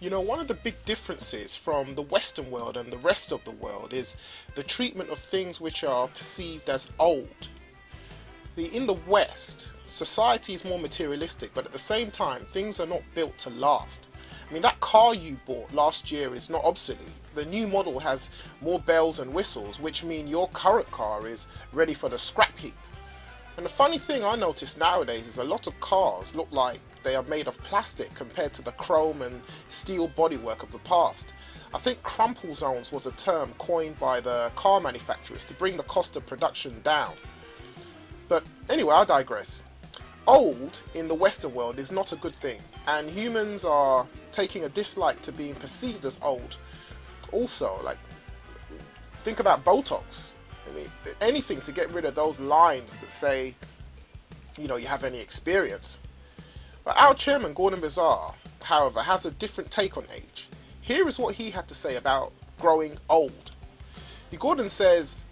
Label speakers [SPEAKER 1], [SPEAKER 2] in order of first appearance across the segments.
[SPEAKER 1] You know, one of the big differences from the Western world and the rest of the world is the treatment of things which are perceived as old. See, in the West, society is more materialistic, but at the same time, things are not built to last. I mean, that car you bought last year is not obsolete. The new model has more bells and whistles, which mean your current car is ready for the scrap heap. And the funny thing I notice nowadays is a lot of cars look like they are made of plastic compared to the chrome and steel bodywork of the past. I think crumple zones was a term coined by the car manufacturers to bring the cost of production down. But anyway, I digress. Old in the Western world is not a good thing, and humans are taking a dislike to being perceived as old. Also, like, think about Botox. I mean, anything to get rid of those lines that say, you know, you have any experience. But our chairman, Gordon Bizar, however, has a different take on age. Here is what he had to say about growing old. Gordon says,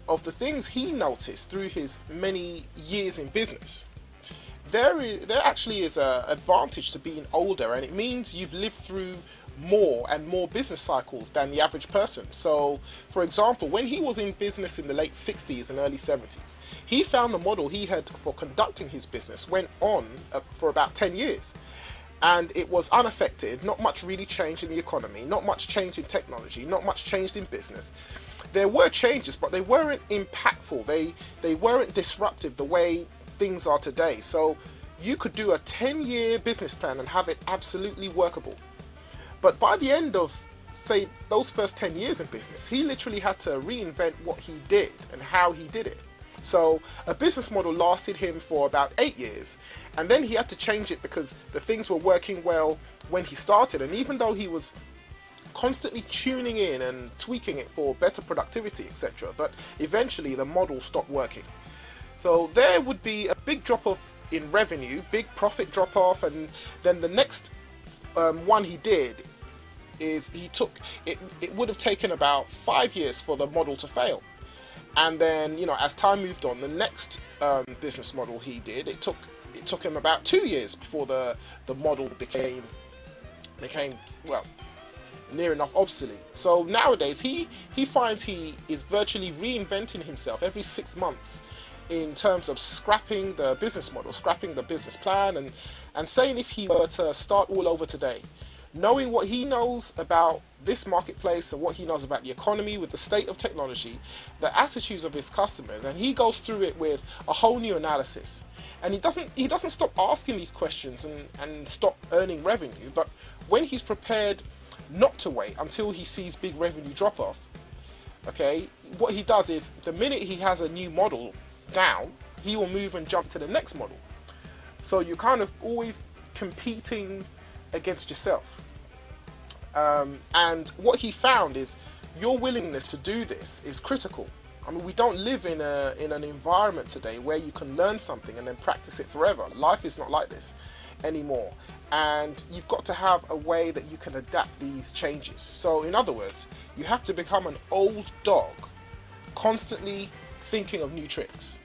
[SPEAKER 1] of the things he noticed through his many years in business, there actually is an advantage to being older, and it means you've lived through more and more business cycles than the average person. So, for example, when he was in business in the late 60s and early 70s, he found the model he had for conducting his business went on for about 10 years. And it was unaffected, not much really changed in the economy, not much change in technology, not much changed in business. There were changes, but they weren't impactful. They weren't disruptive the way things are today. So you could do a 10-year business plan and have it absolutely workable. But by the end of, say, those first 10 years in business, he literally had to reinvent what he did and how he did it. So a business model lasted him for about 8 years, and then he had to change it because the things were working well when he started. And even though he was constantly tuning in and tweaking it for better productivity, etc., but eventually the model stopped working. So there would be a big drop off in revenue, big profit drop off, and then the next one he did is he took it. It would have taken about 5 years for the model to fail, and then, you know, as time moved on, the next business model he did, it took him about 2 years before the model became well, near enough obsolete. So nowadays he finds he is virtually reinventing himself every 6 months in terms of scrapping the business model, scrapping the business plan, and saying if he were to start all over today, knowing what he knows about this marketplace and what he knows about the economy with the state of technology, the attitudes of his customers, and he goes through it with a whole new analysis. And he doesn't stop asking these questions and stop earning revenue, but when he's prepared not to wait until he sees big revenue drop off, okay, what he does is the minute he has a new model down, he will move and jump to the next model. So you're kind of always competing against yourself. And what he found is your willingness to do this is critical. I mean, we don't live in an environment today where you can learn something and then practice it forever. Life is not like this anymore. And you've got to have a way that you can adapt these changes. So in other words, you have to become an old dog, constantly thinking of new tricks.